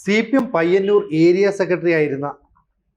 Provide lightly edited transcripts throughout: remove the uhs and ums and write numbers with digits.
CPM Payyanur area secretary ആയിരുന്ന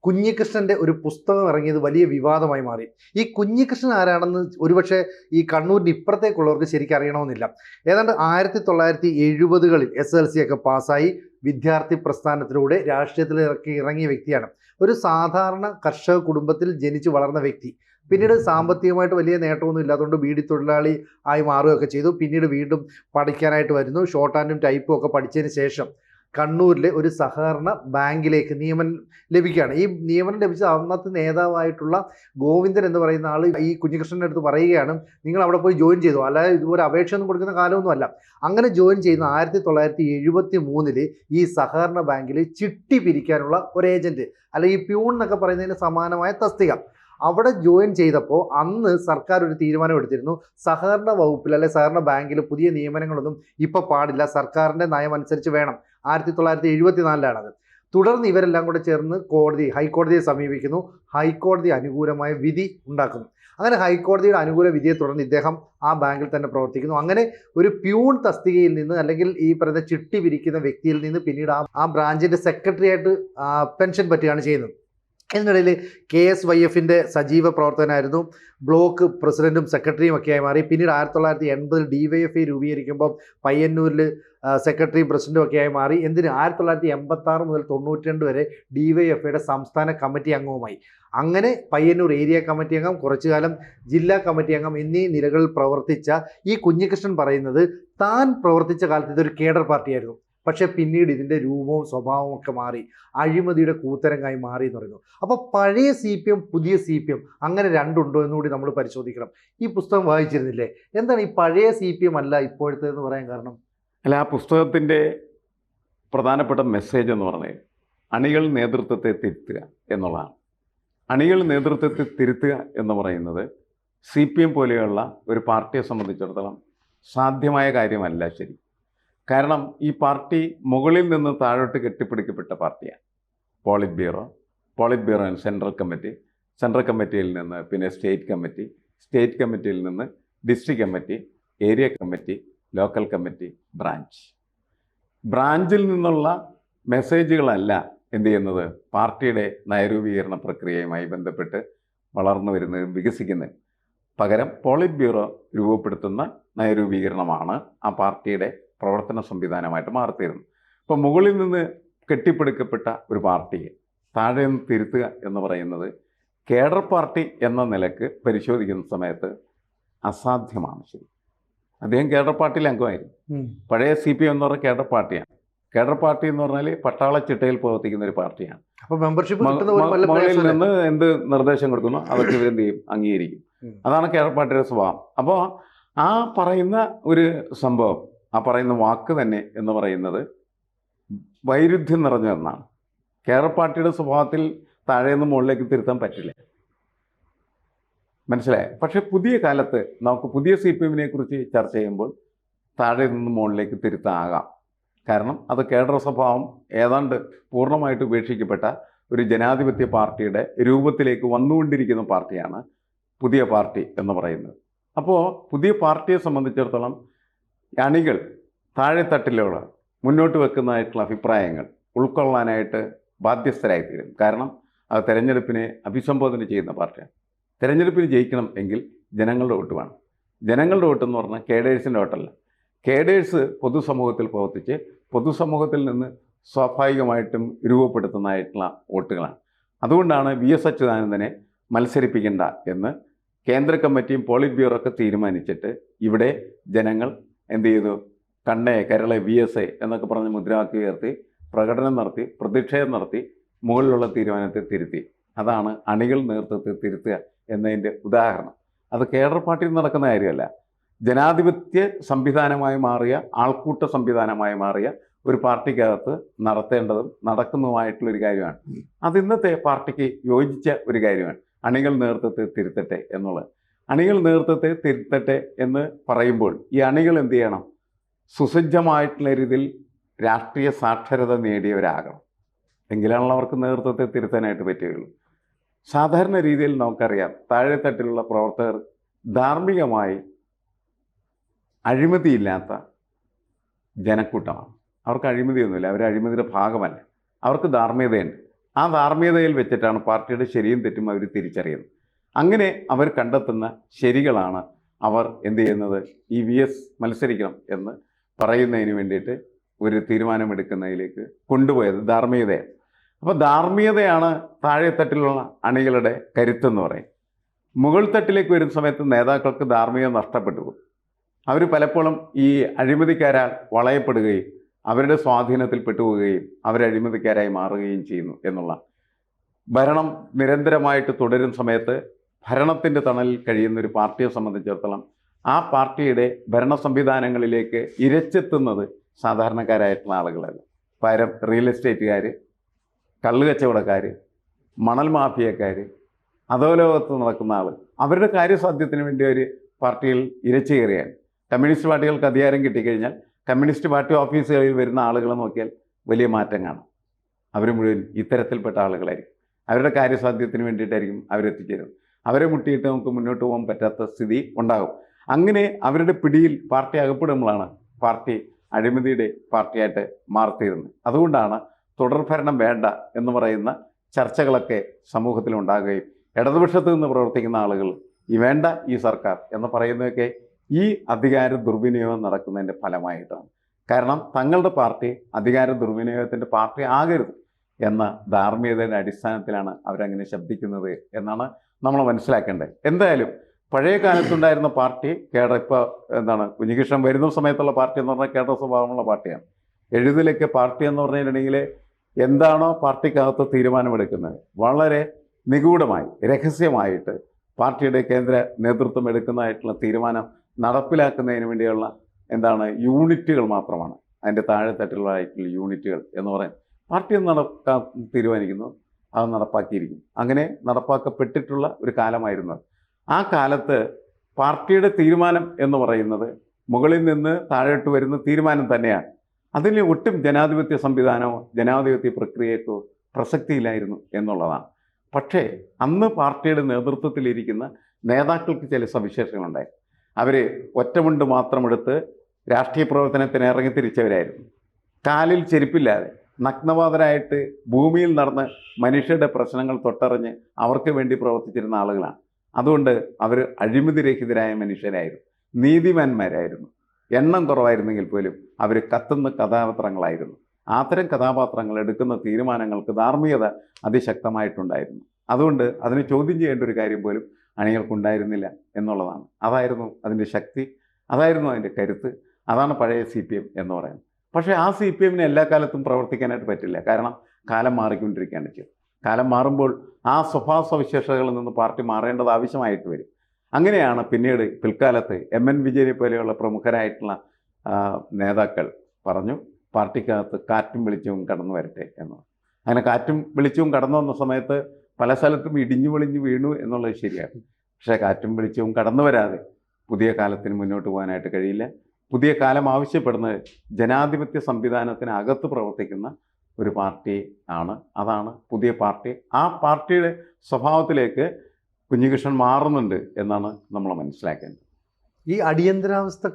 കുഞ്ഞികൃഷ്ണന്റെ ഒരു പുസ്തകം ഇറങ്ങിയത് വലിയ വിവാദമായി മാറി. ഈ കുഞ്ഞികൃഷ്ണൻ ആരാണെന്ന് ഒരുപക്ഷെ ഈ കണ്ണൂരിന് ഇപ്പുറത്തേക്കുള്ളവർക്ക് ശരിക്കും അറിയണമെന്നില്ല. ഏതാണ്ട് 1970കളിൽ SLC ഒക്കെ പാസ്സായി വിദ്യാർത്ഥി പ്രസ്ഥാനത്തിലൂടെ രാഷ്ട്രീയത്തിൽ ഇറങ്ങിയ വ്യക്തിയാണ്. ഒരു സാധാരണ കർഷക കുടുംബത്തിൽ ജനിച്ചു വളർന്ന വ്യക്തി. പിന്നീട് സാമ്പത്തികമായിട്ട് വലിയ നേട്ടമൊന്നും ഇല്ലാത്തതുകൊണ്ട് ബീഡി തൊഴിലാളി ആയി മാറുകയൊക്കെ ചെയ്തു. പിന്നീട് വീണ്ടും പഠിക്കാനായിട്ട് വരുന്നു. ഷോർട്ട് ഹാൻഡും ടൈപ്പും ഒക്കെ പഠിച്ചതിന് ശേഷം കണ്ണൂരിലെ ഒരു സഹകരണ ബാങ്കിലേക്ക് നിയമനം ലഭിക്കുകയാണ്. ഈ നിയമനം ലഭിച്ച അന്നത്തെ നേതാവായിട്ടുള്ള ഗോവിന്ദൻ എന്ന് പറയുന്ന ആൾ ഈ കുഞ്ഞികൃഷ്ണൻ്റെ അടുത്ത് പറയുകയാണ്, നിങ്ങൾ അവിടെ പോയി ജോയിൻ ചെയ്തു, അല്ലാതെ ഇതുപോലെ അപേക്ഷയൊന്നും കൊടുക്കുന്ന കാലമൊന്നുമല്ല. അങ്ങനെ ജോയിൻ ചെയ്യുന്ന 1973 ഈ സഹകരണ ബാങ്കിൽ ചിട്ടി പിരിക്കാനുള്ള ഒരു ഏജന്റ്, അല്ലെങ്കിൽ ഈ പ്യൂൺ എന്നൊക്കെ പറയുന്നതിന് സമാനമായ തസ്തിക, അവിടെ ജോയിൻ ചെയ്തപ്പോൾ അന്ന് സർക്കാർ ഒരു തീരുമാനം എടുത്തിരുന്നു, സഹകരണ വകുപ്പിൽ അല്ലെ സഹകരണ ബാങ്കിൽ പുതിയ നിയമനങ്ങളൊന്നും ഇപ്പോൾ പാടില്ല, സർക്കാരിൻ്റെ നയം അനുസരിച്ച് വേണം. 1974 തുടർന്ന് ഇവരെല്ലാം കൂടെ ചേർന്ന് ഹൈക്കോടതിയെ സമീപിക്കുന്നു. ഹൈക്കോടതി അനുകൂലമായ വിധി ഉണ്ടാക്കുന്നു. അങ്ങനെ ഹൈക്കോടതിയുടെ അനുകൂല വിധിയെ തുടർന്ന് ഇദ്ദേഹം ആ ബാങ്കിൽ തന്നെ പ്രവർത്തിക്കുന്നു. അങ്ങനെ ഒരു പ്യൂൺ തസ്തികയിൽ നിന്ന്, അല്ലെങ്കിൽ ഈ പറയുന്ന ചിട്ടി പിരിക്കുന്ന വ്യക്തിയിൽ നിന്ന് പിന്നീട് ആ ബ്രാഞ്ചിൻ്റെ സെക്രട്ടറി ആയിട്ട് പെൻഷൻ പറ്റുകയാണ് ചെയ്യുന്നത്. ഇതിനിടയിൽ KSYFൻ്റെ സജീവ പ്രവർത്തകനായിരുന്നു. ബ്ലോക്ക് പ്രസിഡന്റും സെക്രട്ടറിയും ഒക്കെയായി മാറി. പിന്നീട് 1980 DYFI രൂപീകരിക്കുമ്പോൾ പയ്യന്നൂരിൽ സെക്രട്ടറിയും പ്രസിഡന്റും ഒക്കെയായി മാറി. 1986 മുതൽ 92 വരെ DYFIയുടെ സംസ്ഥാന കമ്മിറ്റി അംഗവുമായി. അങ്ങനെ പയ്യന്നൂർ ഏരിയ കമ്മിറ്റി അംഗം, കുറച്ചു കാലം ജില്ലാ കമ്മിറ്റി അംഗം എന്നീ നിലകളിൽ പ്രവർത്തിച്ച ഈ കുഞ്ഞികൃഷ്ണൻ പറയുന്നത് താൻ പ്രവർത്തിച്ച കാലത്ത് ഇതൊരു കേഡർ പാർട്ടിയായിരുന്നു. പക്ഷേ പിന്നീട് ഇതിൻ്റെ രൂപവും സ്വഭാവവും ഒക്കെ മാറി, അഴിമതിയുടെ കൂത്തരങ്ങായി മാറി എന്ന് പറയുന്നു. അപ്പോൾ പഴയ CPM പുതിയ CPM അങ്ങനെ രണ്ടുണ്ടോ എന്നുകൂടി നമ്മൾ പരിശോധിക്കണം. ഈ പുസ്തകം വായിച്ചിരുന്നില്ലേ? എന്താണ് ഈ പഴയ CPM അല്ല ഇപ്പോഴത്തെ എന്ന് പറയാൻ കാരണം? അല്ല, ആ പുസ്തകത്തിൻ്റെ പ്രധാനപ്പെട്ട മെസ്സേജ് എന്ന് പറഞ്ഞാൽ അണികൾ നേതൃത്വത്തെ തിരുത്തുക എന്നുള്ളതാണ്. അണികൾ നേതൃത്വത്തെ തിരുത്തുക എന്ന് പറയുന്നത് CPM പോലെയുള്ള ഒരു പാർട്ടിയെ സംബന്ധിച്ചിടത്തോളം സാധ്യമായ കാര്യമല്ല. ശരി, കാരണം ഈ പാർട്ടി മുകളിൽ നിന്ന് താഴോട്ട് കെട്ടിപ്പിടിക്കപ്പെട്ട പാർട്ടിയാണ്. പോളിറ്റ് ബ്യൂറോ ആൻഡ് സെൻട്രൽ കമ്മിറ്റിയിൽ നിന്ന് പിന്നെ സ്റ്റേറ്റ് കമ്മിറ്റിയിൽ നിന്ന് district committee, area committee, local committee, ബ്രാഞ്ചിൽ നിന്നുള്ള മെസ്സേജുകളല്ല എന്ത് ചെയ്യുന്നത്, പാർട്ടിയുടെ നയരൂപീകരണ പ്രക്രിയയുമായി ബന്ധപ്പെട്ട് വളർന്നു വരുന്നതും വികസിക്കുന്നതും. പകരം പോളിറ്റ് ബ്യൂറോ രൂപപ്പെടുത്തുന്ന നയരൂപീകരണമാണ് ആ പാർട്ടിയുടെ പ്രവർത്തന സംവിധാനമായിട്ട് മാറിത്തീരുന്നു. ഇപ്പോൾ മുകളിൽ നിന്ന് കെട്ടിപ്പടുക്കപ്പെട്ട ഒരു പാർട്ടിയെ താഴെ നിന്ന് തിരുത്തുക എന്ന് പറയുന്നത് കേഡർ പാർട്ടി എന്ന നിലക്ക് പരിശോധിക്കുന്ന സമയത്ത് അസാധ്യമാണ്. ശരി, അദ്ദേഹം കേഡർ പാർട്ടിയിലെ അംഗമായിരുന്നു. പഴയ CPM എന്ന് പറഞ്ഞാൽ കേഡർ പാർട്ടിയാണ്. കേഡർ പാർട്ടി എന്ന് പറഞ്ഞാൽ പട്ടാള ചിട്ടയിൽ പ്രവർത്തിക്കുന്ന ഒരു പാർട്ടിയാണ്. അപ്പോൾ മെമ്പർഷിപ്പ് മുകളിൽ നിന്ന് എന്ത് നിർദ്ദേശം കൊടുക്കുന്നു അതൊക്കെ ഇവരെന്ത് ചെയ്യും, അംഗീകരിക്കും. അതാണ് കേഡർ പാർട്ടിയുടെ സ്വഭാവം. അപ്പോൾ ആ പറയുന്ന ഒരു സംഭവം, ആ പറയുന്ന വാക്ക് തന്നെ എന്ന് പറയുന്നത് വൈരുദ്ധ്യം നിറഞ്ഞ ഒന്നാണ്. കേഡർ പാർട്ടിയുടെ സ്വഭാവത്തിൽ താഴെ നിന്ന് മുകളിലേക്ക് തിരുത്താൻ പറ്റില്ല, മനസ്സിലായി. പക്ഷെ പുതിയ കാലത്ത് നമുക്ക് പുതിയ CPMനെ കുറിച്ച് ചർച്ച ചെയ്യുമ്പോൾ താഴെ നിന്ന് മുകളിലേക്ക് തിരുത്താനാകാം. കാരണം അത് കേഡർ സ്വഭാവം ഏതാണ്ട് പൂർണ്ണമായിട്ട് ഉപേക്ഷിക്കപ്പെട്ട ഒരു ജനാധിപത്യ പാർട്ടിയുടെ രൂപത്തിലേക്ക് വന്നുകൊണ്ടിരിക്കുന്ന പാർട്ടിയാണ് പുതിയ പാർട്ടി എന്ന് പറയുന്നത്. അപ്പോൾ പുതിയ പാർട്ടിയെ സംബന്ധിച്ചിടത്തോളം അണികൾ താഴെത്തട്ടിലുള്ള മുന്നോട്ട് വെക്കുന്നതായിട്ടുള്ള അഭിപ്രായങ്ങൾ ഉൾക്കൊള്ളാനായിട്ട് ബാധ്യസ്ഥരായിത്തീരും. കാരണം അത് തെരഞ്ഞെടുപ്പിനെ അഭിസംബോധന ചെയ്യുന്ന പാർട്ടിയാണ്. തെരഞ്ഞെടുപ്പിന് ജയിക്കണം എങ്കിൽ ജനങ്ങളുടെ വോട്ട് വേണം. ജനങ്ങളുടെ വോട്ടെന്ന് പറഞ്ഞാൽ കേഡേഴ്സിൻ്റെ വോട്ടല്ല. കേഡേഴ്സ് പൊതുസമൂഹത്തിൽ പ്രവർത്തിച്ച് പൊതുസമൂഹത്തിൽ നിന്ന് സ്വാഭാവികമായിട്ടും രൂപപ്പെടുത്തുന്നതായിട്ടുള്ള വോട്ടുകളാണ്. അതുകൊണ്ടാണ് VS അച്യുതാനന്ദനെ മത്സരിപ്പിക്കേണ്ട എന്ന് കേന്ദ്ര കമ്മിറ്റിയും പോളിറ്റ് ബ്യൂറോ ഒക്കെ തീരുമാനിച്ചിട്ട് ഇവിടെ ജനങ്ങൾ എന്ത് ചെയ്തു, കരളെ VSA എന്നൊക്കെ പറഞ്ഞ് മുദ്രാവാക്യം ഉയർത്തി പ്രകടനം നടത്തി പ്രതിഷേധം നടത്തി മുകളിലുള്ള തീരുമാനത്തെ തിരുത്തി. അതാണ് അണികൾ നേതൃത്വത്തെ തിരുത്തുക എന്നതിൻ്റെ ഉദാഹരണം. അത് കേഡർ പാർട്ടിയിൽ നടക്കുന്ന കാര്യമല്ല. ജനാധിപത്യ സംവിധാനമായി മാറിയ, ആൾക്കൂട്ട സംവിധാനമായി മാറിയ ഒരു പാർട്ടിക്കകത്ത് നടത്തേണ്ടതും നടക്കുന്നതുമായിട്ടുള്ളൊരു കാര്യമാണ്. അത് ഇന്നത്തെ പാർട്ടിക്ക് യോജിച്ച ഒരു കാര്യമാണ്. അണികൾ നേതൃത്വത്തെ തിരുത്തട്ടെ എന്നുള്ളത്. അണികൾ നേതൃത്വത്തെ തിരുത്തട്ടെ എന്ന് പറയുമ്പോൾ ഈ അണികൾ എന്ത് ചെയ്യണം, സുസജ്ജമായിട്ടുള്ള രീതിയിൽ രാഷ്ട്രീയ സാക്ഷരത നേടിയവരാകണം. എങ്കിലാണല്ലോ അവർക്ക് നേതൃത്വത്തെ തിരുത്താനായിട്ട് പറ്റുകയുള്ളൂ. സാധാരണ രീതിയിൽ നമുക്കറിയാം, താഴെത്തട്ടിലുള്ള പ്രവർത്തകർ ധാർമ്മികമായി അഴിമതിയില്ലാത്ത ജനക്കൂട്ടമാണ്. അവർക്ക് അഴിമതിയൊന്നുമില്ല, അവർ അഴിമതിയുടെ ഭാഗമല്ല, അവർക്ക് ധാർമ്മികതയുണ്ട്. ആ ധാർമ്മികതയിൽ വെച്ചിട്ടാണ് പാർട്ടിയുടെ ശരിയും തെറ്റും അവർ തിരിച്ചറിയുന്നത്. അങ്ങനെ അവർ കണ്ടെത്തുന്ന ശരികളാണ് അവർ എന്ത് ചെയ്യുന്നത്, ഈ VS മത്സരിക്കണം എന്ന് പറയുന്നതിന് വേണ്ടിയിട്ട് ഒരു തീരുമാനമെടുക്കുന്നതിലേക്ക് കൊണ്ടുപോയത് ധാർമ്മികതയാണ്. അപ്പോൾ ധാർമ്മികതയാണ് താഴെത്തട്ടിലുള്ള അണികളുടെ കരുത്തെന്ന് പറയും. മുകൾ തട്ടിലേക്ക് വരുന്ന സമയത്ത് നേതാക്കൾക്ക് ധാർമ്മികത നഷ്ടപ്പെട്ടു പോകും. അവർ പലപ്പോഴും ഈ അഴിമതിക്കാരാൽ വളയപ്പെടുകയും അവരുടെ സ്വാധീനത്തിൽ പെട്ടുപോവുകയും അവർ അഴിമതിക്കാരായി മാറുകയും ചെയ്യുന്നു എന്നുള്ള. ഭരണം നിരന്തരമായിട്ട് തുടരുന്ന സമയത്ത് ഭരണത്തിൻ്റെ തണലിൽ കഴിയുന്ന ഒരു പാർട്ടിയെ സംബന്ധിച്ചിടത്തോളം ആ പാർട്ടിയുടെ ഭരണ സംവിധാനങ്ങളിലേക്ക് ഇരച്ചെത്തുന്നത് സാധാരണക്കാരായിട്ടുള്ള ആളുകളല്ല. പകരം റിയൽ എസ്റ്റേറ്റുകാർ, കള്ള് കച്ചവടക്കാർ, മണൽ മാഫിയക്കാർ, അധോലോകത്ത് നടക്കുന്ന ആൾ, അവരുടെ കാര്യസാധ്യത്തിന് വേണ്ടി ഒരു പാർട്ടിയിൽ ഇരച്ചു കയറിയാണ്. കമ്മ്യൂണിസ്റ്റ് പാർട്ടികൾക്ക് അധികാരം കിട്ടിക്കഴിഞ്ഞാൽ കമ്മ്യൂണിസ്റ്റ് പാർട്ടി ഓഫീസുകളിൽ വരുന്ന ആളുകളെ നോക്കിയാൽ വലിയ മാറ്റം കാണാം. അവർ മുഴുവൻ ഇത്തരത്തിൽപ്പെട്ട ആളുകളായിരിക്കും. അവരുടെ കാര്യസാധ്യത്തിന് വേണ്ടിയിട്ടായിരിക്കും അവരെത്തിച്ചേരുന്നത്. അവരെ മുട്ടിയിട്ട് നമുക്ക് മുന്നോട്ട് പോകാൻ പറ്റാത്ത സ്ഥിതി ഉണ്ടാകും. അങ്ങനെ അവരുടെ പിടിയിൽ പാർട്ടി അകപ്പെടുമ്പോഴാണ് പാർട്ടി അഴിമതിയുടെ പാർട്ടിയായിട്ട് മാറിത്തീരുന്നത്. അതുകൊണ്ടാണ് തുടർഭരണം വേണ്ട എന്ന് പറയുന്ന ചർച്ചകളൊക്കെ സമൂഹത്തിലുണ്ടാകുകയും ഇടതുപക്ഷത്ത് നിന്ന് പ്രവർത്തിക്കുന്ന ആളുകൾ വേണ്ട ഈ സർക്കാർ എന്ന് പറയുന്നതൊക്കെ ഈ അധികാര ദുർവിനിയോഗം നടക്കുന്നതിൻ്റെ ഫലമായിട്ടാണ്. കാരണം തങ്ങളുടെ പാർട്ടി അധികാര ദുർവിനിയോഗത്തിൻ്റെ പാർട്ടി ആകരുത് എന്ന ധാർമ്മികതയുടെ അടിസ്ഥാനത്തിലാണ് അവരങ്ങനെ ശബ്ദിക്കുന്നത് എന്നാണ് നമ്മൾ മനസ്സിലാക്കേണ്ടത്. എന്തായാലും പഴയ കാലത്തുണ്ടായിരുന്ന പാർട്ടി ഇപ്പോൾ കുഞ്ഞികൃഷ്ണൻ വരുന്ന സമയത്തുള്ള പാർട്ടി എന്ന് പറഞ്ഞാൽ കേഡർ സ്വഭാവമുള്ള പാർട്ടിയാണ്. എഴുതിലൊക്കെ പാർട്ടി എന്ന് പറഞ്ഞിട്ടുണ്ടെങ്കിൽ എന്താണോ പാർട്ടിക്കകത്ത് തീരുമാനമെടുക്കുന്നത് വളരെ നിഗൂഢമായി രഹസ്യമായിട്ട് പാർട്ടിയുടെ കേന്ദ്ര നേതൃത്വം എടുക്കുന്നതായിട്ടുള്ള തീരുമാനം നടപ്പിലാക്കുന്നതിന് വേണ്ടിയുള്ള യൂണിറ്റുകൾ മാത്രമാണ്. അതിൻ്റെ താഴെത്തട്ടിലുള്ളതായിട്ടുള്ള യൂണിറ്റുകൾ എന്ന് പറയുന്നത് പാർട്ടി നടക്കാൻ തീരുമാനിക്കുന്നു, അത് നടപ്പാക്കിയിരിക്കും. അങ്ങനെ നടപ്പാക്കപ്പെട്ടിട്ടുള്ള ഒരു കാലമായിരുന്നു. ആ കാലത്ത് പാർട്ടിയുടെ തീരുമാനം എന്ന് പറയുന്നത് മുകളിൽ നിന്ന് താഴോട്ട് വരുന്ന തീരുമാനം തന്നെയാണ്. അതിൽ ഒട്ടും ജനാധിപത്യ സംവിധാനമോ ജനാധിപത്യ പ്രക്രിയക്കോ പ്രസക്തിയില്ലായിരുന്നു എന്നുള്ളതാണ്. പക്ഷേ അന്ന് പാർട്ടിയുടെ നേതൃത്വത്തിലിരിക്കുന്ന നേതാക്കൾക്ക് ചില സവിശേഷതകളുണ്ടായി. അവർ ഒറ്റമുണ്ട് മാത്രമെടുത്ത് രാഷ്ട്രീയ പ്രവർത്തനത്തിന് ഇറങ്ങി തിരിച്ചവരായിരുന്നു. കാലിൽ ചെരുപ്പില്ലാതെ നഗ്നപാതരായിട്ട് ഭൂമിയിൽ നടന്ന് മനുഷ്യരുടെ പ്രശ്നങ്ങൾ തൊട്ടറിഞ്ഞ് അവർക്ക് വേണ്ടി പ്രവർത്തിച്ചിരുന്ന ആളുകളാണ്. അതുകൊണ്ട് അവർ അഴിമതിരഹിതരായ മനുഷ്യരായിരുന്നു, നീതിമാന്മാരായിരുന്നു. എണ്ണം കുറവായിരുന്നെങ്കിൽ പോലും അവർ കത്തുന്ന കഥാപാത്രങ്ങളായിരുന്നു. അത്തരം കഥാപാത്രങ്ങൾ എടുക്കുന്ന തീരുമാനങ്ങൾക്ക് ധാർമ്മികത അതിശക്തമായിട്ടുണ്ടായിരുന്നു. അതുകൊണ്ട് അതിനെ ചോദ്യം ചെയ്യേണ്ട ഒരു കാര്യം പോലും അണികൾക്കുണ്ടായിരുന്നില്ല എന്നുള്ളതാണ്. അതായിരുന്നു അതിൻ്റെ ശക്തി, അതായിരുന്നു അതിൻ്റെ കരുത്ത്. അതാണ് പഴയ CPM എന്ന് പറയുന്നത്. പക്ഷേ ആ CPM എല്ലാ കാലത്തും പ്രവർത്തിക്കാനായിട്ട് പറ്റില്ല. കാരണം കാലം മാറിക്കൊണ്ടിരിക്കുകയാണ് ചെയ്തത്. കാലം മാറുമ്പോൾ ആ സ്വഭാവ സവിശേഷതകളിൽ നിന്ന് പാർട്ടി മാറേണ്ടത് ആവശ്യമായിട്ട് വരും. അങ്ങനെയാണ് പിന്നീട് പിൽക്കാലത്ത് MN വിജയനെ പോലെയുള്ള പ്രമുഖരായിട്ടുള്ള നേതാക്കൾ പറഞ്ഞു പാർട്ടിക്കകത്ത് കാറ്റും വെളിച്ചവും കടന്നു വരട്ടെ എന്ന്. അങ്ങനെ കാറ്റും വെളിച്ചവും കടന്നു വന്ന സമയത്ത് പല സ്ഥലത്തും ഇടിഞ്ഞു പൊളിഞ്ഞു വീണു എന്നുള്ളത് ശരിയാണ്. പക്ഷേ കാറ്റും വെളിച്ചവും കടന്നു വരാതെ പുതിയ കാലത്തിന് മുന്നോട്ട് പോകാനായിട്ട് കഴിയില്ല. പുതിയ കാലം ആവശ്യപ്പെടുന്നത് ജനാധിപത്യ സംവിധാനത്തിനകത്ത് പ്രവർത്തിക്കുന്ന ഒരു പാർട്ടി ആണ്. അതാണ് പുതിയ പാർട്ടി. ആ പാർട്ടിയുടെ സ്വഭാവത്തിലേക്ക് കുഞ്ഞികൃഷ്ണൻ മാറുന്നുണ്ട് എന്നാണ് നമ്മൾ മനസ്സിലാക്കേണ്ടത്. ഈ അടിയന്തരാവസ്ഥ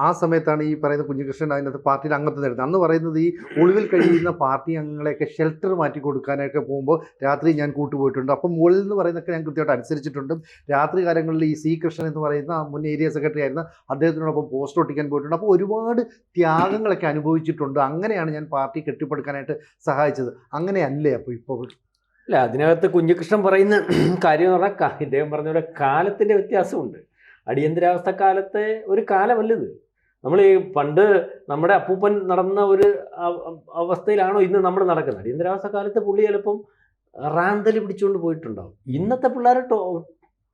ആ സമയത്താണ് ഈ പറയുന്ന കുഞ്ഞികൃഷ്ണൻ അതിനകത്ത് പാർട്ടിയിൽ അംഗത്വം നേടുന്നത്. അന്ന് പറയുന്നത് ഈ ഒളിവിൽ കഴിയുന്ന പാർട്ടി അംഗങ്ങളെയൊക്കെ ഷെൽട്ടർ മാറ്റി കൊടുക്കാനൊക്കെ പോകുമ്പോൾ രാത്രി ഞാൻ കൂട്ടുപോയിട്ടുണ്ട്. അപ്പം മുകളിൽ നിന്ന് പറയുന്നതൊക്കെ ഞാൻ കൃത്യമായിട്ട് അനുസരിച്ചിട്ടുണ്ട്. രാത്രി കാലങ്ങളിൽ ഈ C കൃഷ്ണൻ എന്ന് പറയുന്ന മുൻ ഏരിയ സെക്രട്ടറി ആയിരുന്ന അദ്ദേഹത്തിനോടൊപ്പം പോസ്റ്റർ ഒട്ടിക്കാൻ പോയിട്ടുണ്ട്. അപ്പോൾ ഒരുപാട് ത്യാഗങ്ങളൊക്കെ അനുഭവിച്ചിട്ടുണ്ട്. അങ്ങനെയാണ് ഞാൻ പാർട്ടി കെട്ടിപ്പടുക്കാനായിട്ട് സഹായിച്ചത്. അങ്ങനെയല്ലേ അപ്പോൾ ഇപ്പോൾ? അല്ല, അതിനകത്ത് കുഞ്ഞികൃഷ്ണൻ പറയുന്ന കാര്യം എന്ന് പറഞ്ഞാൽ ഇദ്ദേഹം പറഞ്ഞ പോലെ കാലത്തിൻ്റെ വ്യത്യാസമുണ്ട്. അടിയന്തരാവസ്ഥ കാലത്തെ ഒരു കാലമല്ലത്. നമ്മൾ ഈ പണ്ട് നമ്മുടെ അപ്പൂപ്പൻ നടന്ന ഒരു അവസ്ഥയിലാണോ ഇന്ന് നമ്മൾ നടക്കുന്നത്? അടിയന്തരാവസ്ഥ കാലത്ത് പുള്ളി ചിലപ്പം റാന്തല് പിടിച്ചുകൊണ്ട് പോയിട്ടുണ്ടാവും. ഇന്നത്തെ പിള്ളേർ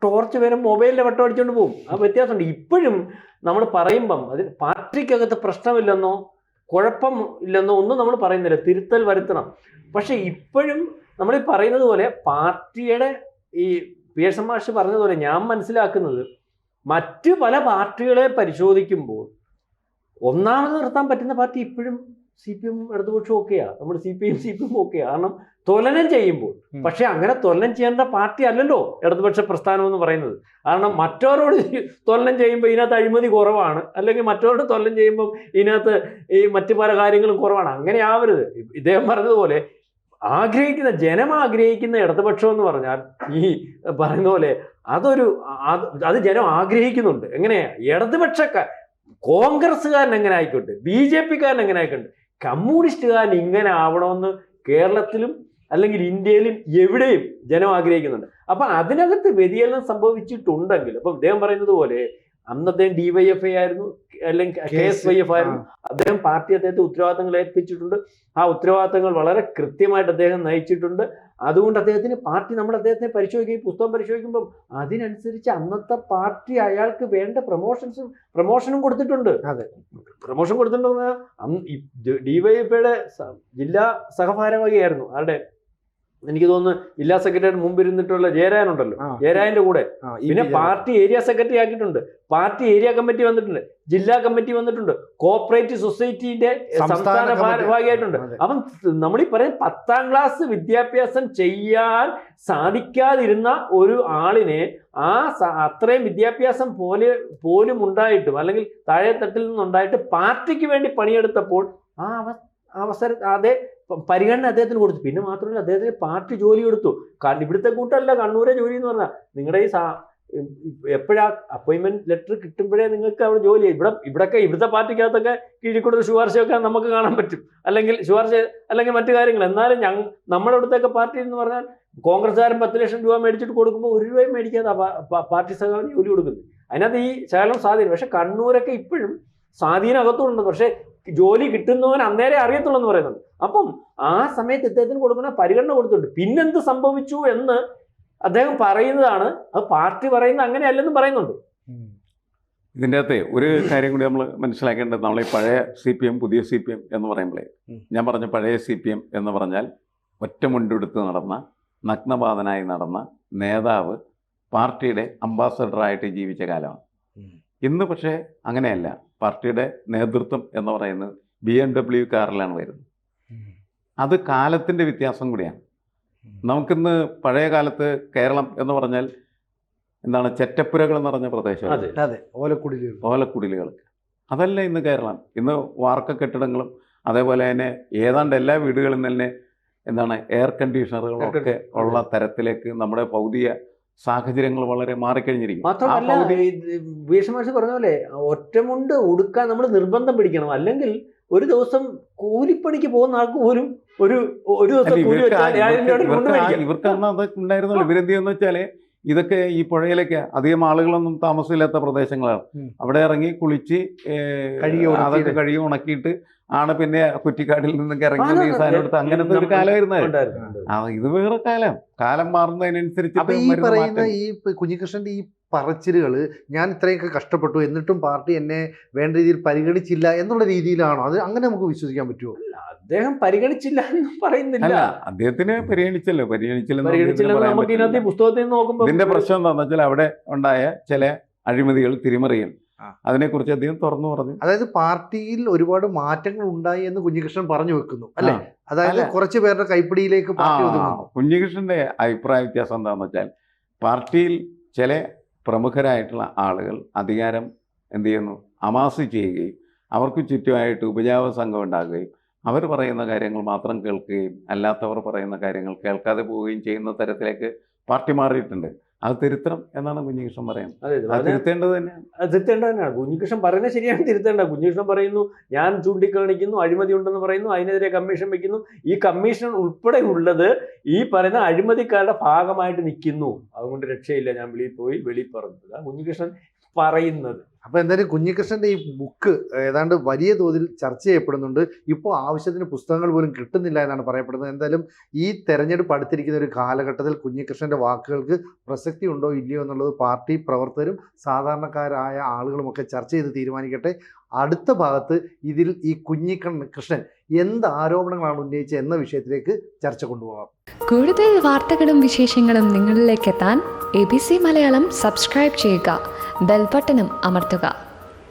ടോർച്ച് വരും, മൊബൈലിൻ്റെ വട്ടം അടിച്ചുകൊണ്ട് പോകും. ആ വ്യത്യാസമുണ്ട്. ഇപ്പോഴും നമ്മൾ പറയുമ്പം അതിന് പാർട്ടിക്കകത്ത് പ്രശ്നമില്ലെന്നോ കുഴപ്പം ഇല്ലെന്നോ ഒന്നും നമ്മൾ പറയുന്നില്ല, തിരുത്തൽ വരുത്തണം. പക്ഷെ ഇപ്പോഴും നമ്മൾ ഈ പറയുന്നത് പോലെ പാർട്ടിയുടെ ഈ PS മാഷ് പറഞ്ഞതുപോലെ ഞാൻ മനസ്സിലാക്കുന്നത് മറ്റ് പല പാർട്ടികളെ പരിശോധിക്കുമ്പോൾ ഒന്നാമത് നിർത്താൻ പറ്റുന്ന പാർട്ടി ഇപ്പോഴും CPM ഇടതുപക്ഷം ഒക്കെയാ, നമ്മൾ CPM ഒക്കെയാ. കാരണം തുലനം ചെയ്യുമ്പോൾ, പക്ഷെ അങ്ങനെ തുലനം ചെയ്യേണ്ട പാർട്ടി അല്ലല്ലോ ഇടതുപക്ഷ പ്രസ്ഥാനം എന്ന് പറയുന്നത്. കാരണം മറ്റവരോട് തുലനം ചെയ്യുമ്പോൾ ഇതിനകത്ത് അഴിമതി കുറവാണ്, അല്ലെങ്കിൽ മറ്റവരോട് തുലനം ചെയ്യുമ്പോൾ ഇതിനകത്ത് ഈ മറ്റു പല കാര്യങ്ങളും കുറവാണ്. അങ്ങനെ ആവരുത്. ഇദ്ദേഹം പറഞ്ഞതുപോലെ ജനം ആഗ്രഹിക്കുന്ന ഇടതുപക്ഷം എന്ന് പറഞ്ഞാൽ ഈ പറയുന്ന പോലെ അത് ജനം ആഗ്രഹിക്കുന്നുണ്ട്. എങ്ങനെയാ? ഇടതുപക്ഷക്കാർ, കോൺഗ്രസ്സുകാരൻ എങ്ങനെ ആയിക്കോട്ടെ, BJPക്കാരൻ എങ്ങനെ ആയിക്കോട്ടെ, കമ്മ്യൂണിസ്റ്റുകാരൻ ഇങ്ങനെ ആവണമെന്ന് കേരളത്തിലും അല്ലെങ്കിൽ ഇന്ത്യയിലും എവിടെയും ജനം ആഗ്രഹിക്കുന്നുണ്ട്. അപ്പൊ അതിനകത്ത് വ്യതിയാനം സംഭവിച്ചിട്ടുണ്ടെങ്കിൽ, അപ്പൊ ഇദ്ദേഹം പറയുന്നത് പോലെ അന്ന് അദ്ദേഹം DYFI ആയിരുന്നു, അല്ലെങ്കിൽ KSYF ആയിരുന്നു. അദ്ദേഹം പാർട്ടി അദ്ദേഹത്തെ ഉത്തരവാദിത്തങ്ങൾ ഏൽപ്പിച്ചിട്ടുണ്ട്. ആ ഉത്തരവാദിത്തങ്ങൾ വളരെ കൃത്യമായിട്ട് അദ്ദേഹം നയിച്ചിട്ടുണ്ട്. അതുകൊണ്ട് അദ്ദേഹത്തിന് പാർട്ടി, നമ്മൾ അദ്ദേഹത്തെ പരിശോധിക്കുകയും പുസ്തകം പരിശോധിക്കുമ്പോൾ അതിനനുസരിച്ച് അന്നത്തെ പാർട്ടി അയാൾക്ക് വേണ്ട പ്രൊമോഷനും കൊടുത്തിട്ടുണ്ട്. അതെ, പ്രൊമോഷൻ കൊടുത്തിട്ടുണ്ട്. DYFIയുടെ ജില്ലാ സഹഭാരവാഹിയായിരുന്നു. ആരുടെ, എനിക്ക് തോന്നുന്നു ജില്ലാ സെക്രട്ടറി മുമ്പ് ഇരുന്നിട്ടുള്ള ജയരാജൻ ഉണ്ടല്ലോ, ജയരാജന്റെ കൂടെ. പിന്നെ പാർട്ടി ഏരിയ സെക്രട്ടറി ആക്കിയിട്ടുണ്ട്, പാർട്ടി ഏരിയ കമ്മിറ്റി വന്നിട്ടുണ്ട്, ജില്ലാ കമ്മിറ്റി വന്നിട്ടുണ്ട്, കോഓപ്പറേറ്റീവ് സൊസൈറ്റിന്റെ സംസ്ഥാന ഭാരവാഹിയായിട്ടുണ്ട്. അപ്പം നമ്മൾ ഈ പറയും 10ാം ക്ലാസ് വിദ്യാഭ്യാസം ചെയ്യാൻ സാധിക്കാതിരുന്ന ഒരു ആളിനെ അത്രയും വിദ്യാഭ്യാസം പോലും ഉണ്ടായിട്ടും, അല്ലെങ്കിൽ താഴെത്തട്ടിൽ നിന്നുണ്ടായിട്ട് പാർട്ടിക്ക് വേണ്ടി പണിയെടുത്തപ്പോൾ ആ അതേ പരിഗണന അദ്ദേഹത്തിന് കൊടുത്തു. പിന്നെ മാത്രമല്ല അദ്ദേഹത്തിന് പാർട്ടി ജോലി കൊടുത്തു. ഇവിടുത്തെ കൂട്ടല്ല കണ്ണൂരെ ജോലി എന്ന് പറഞ്ഞാൽ, നിങ്ങളുടെ ഈ എപ്പോഴാ അപ്പോയിന്റ്മെന്റ് ലെറ്റർ കിട്ടുമ്പോഴേ നിങ്ങൾക്ക് അവിടെ ജോലി. ഇവിടുത്തെ പാർട്ടിക്കകത്തൊക്കെ കീഴിക്കൂടുതൽ ശുപാർശയൊക്കെ നമുക്ക് കാണാൻ പറ്റും, അല്ലെങ്കിൽ ശുപാർശ അല്ലെങ്കിൽ മറ്റു കാര്യങ്ങൾ. എന്നാലും നമ്മുടെ ഇവിടുത്തെ പാർട്ടി എന്ന് പറഞ്ഞാൽ കോൺഗ്രസ്സുകാരൻ 10 ലക്ഷം രൂപ മേടിച്ചിട്ട് കൊടുക്കുമ്പോൾ 1 രൂപയും മേടിക്കാതെ പാർട്ടി സഖാവിന് ജോലി കൊടുക്കുന്നത്. അതിനകത്ത് ഈ ശകലം സ്വാധീനം. പക്ഷെ കണ്ണൂരൊക്കെ ഇപ്പോഴും സ്വാധീനം അകത്തുണ്ട്. പക്ഷെ ജോലി കിട്ടുന്നവൻ അന്നേരെ അറിയത്തുള്ളൂ എന്ന് പറയുന്നുണ്ട്. അപ്പം ആ സമയത്ത് ഇദ്ദേഹത്തിന് കൊടുക്കുന്ന പരിഗണന കൊടുത്തിട്ടുണ്ട്. പിന്നെന്ത് സംഭവിച്ചു എന്ന് അദ്ദേഹം പറയുന്നതാണ്. അത് പാർട്ടി പറയുന്നത് അങ്ങനെയല്ലെന്നും പറയുന്നുണ്ട്. ഇതിൻ്റെ അകത്തെ ഒരു കാര്യം കൂടി നമ്മൾ മനസ്സിലാക്കേണ്ടത്, നമ്മളെ പഴയ CPM പുതിയ CPM എന്ന് പറയുമ്പോഴേ, ഞാൻ പറഞ്ഞ പഴയ CPM എന്ന് പറഞ്ഞാൽ ഒറ്റമുണ്ടെടുത്ത് നടന്ന, നഗ്നപാതനായി നടന്ന നേതാവ് പാർട്ടിയുടെ അംബാസഡറായിട്ട് ജീവിച്ച കാലമാണ്. ഇന്ന് പക്ഷേ അങ്ങനെയല്ല. പാർട്ടിയുടെ നേതൃത്വം എന്ന് പറയുന്നത് BMW കാറിലാണ് വരുന്നത്. അത് കാലത്തിൻ്റെ വ്യത്യാസം കൂടിയാണ്. നമുക്കിന്ന് പഴയ കാലത്ത് കേരളം എന്ന് പറഞ്ഞാൽ എന്താണ്, ചെറ്റപ്പുരകൾ എന്ന് പറഞ്ഞ പ്രദേശം, ഓലക്കുടിലുകൾ. അതല്ല ഇന്ന് കേരളം. ഇന്ന് വാർക്ക കെട്ടിടങ്ങളും അതേപോലെ തന്നെ ഏതാണ്ട് എല്ലാ വീടുകളിൽ തന്നെ എന്താണ് എയർ കണ്ടീഷണറുകളൊക്കെ ഉള്ള തരത്തിലേക്ക് നമ്മുടെ ഭൗതിക സാഹചര്യങ്ങൾ വളരെ മാറിക്കഴിഞ്ഞിരിക്കും. മാത്രമല്ല ഭീഷമാഷ് പറഞ്ഞ പോലെ ഒറ്റമുണ്ട് ഉടുക്കാൻ നമ്മൾ നിർബന്ധം പിടിക്കണം. അല്ലെങ്കിൽ ഒരു ദിവസം കൂലിപ്പണിക്ക് പോകുന്ന ആൾക്ക് പോലും ഒരു ദിവസം ഇവർക്ക് അന്ന് അതൊക്കെ ഉണ്ടായിരുന്നല്ലോ. ഇവരെന്ത് ചെയ്യുന്ന വെച്ചാല്, ഇതൊക്കെ ഈ പുഴയിലൊക്കെ അധികം ആളുകളൊന്നും താമസമില്ലാത്ത പ്രദേശങ്ങളാണ്. അവിടെ ഇറങ്ങി കുളിച്ച് അതൊക്കെ കഴുകി ഉണക്കിയിട്ട് ആണ് പിന്നെ കുറ്റിക്കാടിൽ നിന്നൊക്കെ ഇറങ്ങി ഈ സാധനം എടുത്ത് അങ്ങനത്തെ ഒരു കാലമായിരുന്നത്. ഇത് വേറെ കാലം മാറുന്നതിനനുസരിച്ച് ഈ പറയുന്ന ഈ കുഞ്ഞികൃഷ്ണന്റെ ഈ പറച്ചിലുകള്, ഞാൻ ഇത്രയൊക്കെ കഷ്ടപ്പെട്ടു എന്നിട്ടും പാർട്ടി എന്നെ വേണ്ട രീതിയിൽ പരിഗണിച്ചില്ല എന്നുള്ള രീതിയിലാണോ? അത് അങ്ങനെ നമുക്ക് വിശ്വസിക്കാൻ പറ്റുമോ? അദ്ദേഹം പരിഗണിച്ചില്ല എന്ന് പറയുന്നില്ല. അദ്ദേഹത്തിന് പരിഗണിച്ചല്ലോ. പുസ്തകത്തിൽ നോക്കുമ്പോൾ ഇതിന്റെ പ്രശ്നം എന്താണെന്ന് വെച്ചാൽ അവിടെ ഉണ്ടായ ചില അഴിമതികൾ, തിരിമറികൾ, അതിനെക്കുറിച്ച് അദ്ദേഹം തുറന്നു പറഞ്ഞു. അതായത് പാർട്ടിയിൽ ഒരുപാട് മാറ്റങ്ങൾ ഉണ്ടായി എന്ന് കുഞ്ഞികൃഷ്ണൻ പറഞ്ഞു വെക്കുന്നു അല്ലെ? അതായത് കുറച്ചു പേരുടെ കൈപ്പിടിയിലേക്ക് കുഞ്ഞികൃഷ്ണന്റെ അഭിപ്രായ വ്യത്യാസം എന്താണെന്ന് വെച്ചാൽ, പാർട്ടിയിൽ ചില പ്രമുഖരായിട്ടുള്ള ആളുകൾ അധികാരം എന്ത് ചെയ്യുന്നു, അമാസ് ചെയ്യുകയും അവർക്ക് ചുറ്റുമായിട്ട് ഉപജാപ സംഘം ഉണ്ടാകുകയും അവർ പറയുന്ന കാര്യങ്ങൾ മാത്രം കേൾക്കുകയും അല്ലാത്തവർ പറയുന്ന കാര്യങ്ങൾ കേൾക്കാതെ പോവുകയും ചെയ്യുന്ന തരത്തിലേക്ക് പാർട്ടി മാറിയിട്ടുണ്ട്. അത് തിരുത്തണം എന്നാണ് കുഞ്ഞികൃഷ്ണൻ പറയുന്നത്. തിരുത്തേണ്ടത് തന്നെയാണ്. കുഞ്ഞികൃഷ്ണൻ പറയുന്നത് ശരിയാണ്, തിരുത്തേണ്ട. കുഞ്ഞികൃഷ്ണൻ പറയുന്നു, ഞാൻ ചൂണ്ടിക്കാണിക്കുന്നു, അഴിമതി ഉണ്ടെന്ന് പറയുന്നു, അതിനെതിരെ കമ്മീഷൻ വെക്കുന്നു. ഈ കമ്മീഷൻ ഉൾപ്പെടെ ഉള്ളത് ഈ പറയുന്ന അഴിമതിക്കാരുടെ ഭാഗമായിട്ട് നിൽക്കുന്നു. അതുകൊണ്ട് രക്ഷയില്ല, ഞാൻ വെളിയിൽ പറഞ്ഞത് കുഞ്ഞികൃഷ്ണൻ പറയുന്നത്. അപ്പോൾ എന്തായാലും കുഞ്ഞികൃഷ്ണന്റെ ഈ ബുക്ക് ഏതാണ്ട് വലിയ തോതിൽ ചർച്ച ചെയ്യപ്പെടുന്നുണ്ട്. ഇപ്പോൾ ആവശ്യത്തിന് പുസ്തകങ്ങൾ പോലും കിട്ടുന്നില്ല എന്നാണ് പറയപ്പെടുന്നത്. എന്തായാലും ഈ തെരഞ്ഞെടുപ്പ് അടുത്തിരിക്കുന്ന ഒരു കാലഘട്ടത്തിൽ കുഞ്ഞികൃഷ്ണന്റെ വാക്കുകൾക്ക് പ്രസക്തി ഉണ്ടോ ഇല്ലയോ എന്നുള്ളത് പാർട്ടി പ്രവർത്തകരും സാധാരണക്കാരായ ആളുകളുമൊക്കെ ചർച്ച ചെയ്ത് തീരുമാനിക്കട്ടെ. അടുത്ത ഭാഗത്ത് ഇതിൽ ഈ കുഞ്ഞികൃഷ്ണൻ എന്ത് ആരോപണങ്ങളാണ് ഉന്നയിച്ചത് എന്ന വിഷയത്തിലേക്ക് ചർച്ച കൊണ്ടുപോകാം. കൂടുതൽ വാർത്തകളും വിശേഷങ്ങളും നിങ്ങളിലേക്ക് എത്താൻ ABC മലയാളം സബ്സ്ക്രൈബ് ചെയ്യുക, ബെൽ ബട്ടണും അമർത്തുക.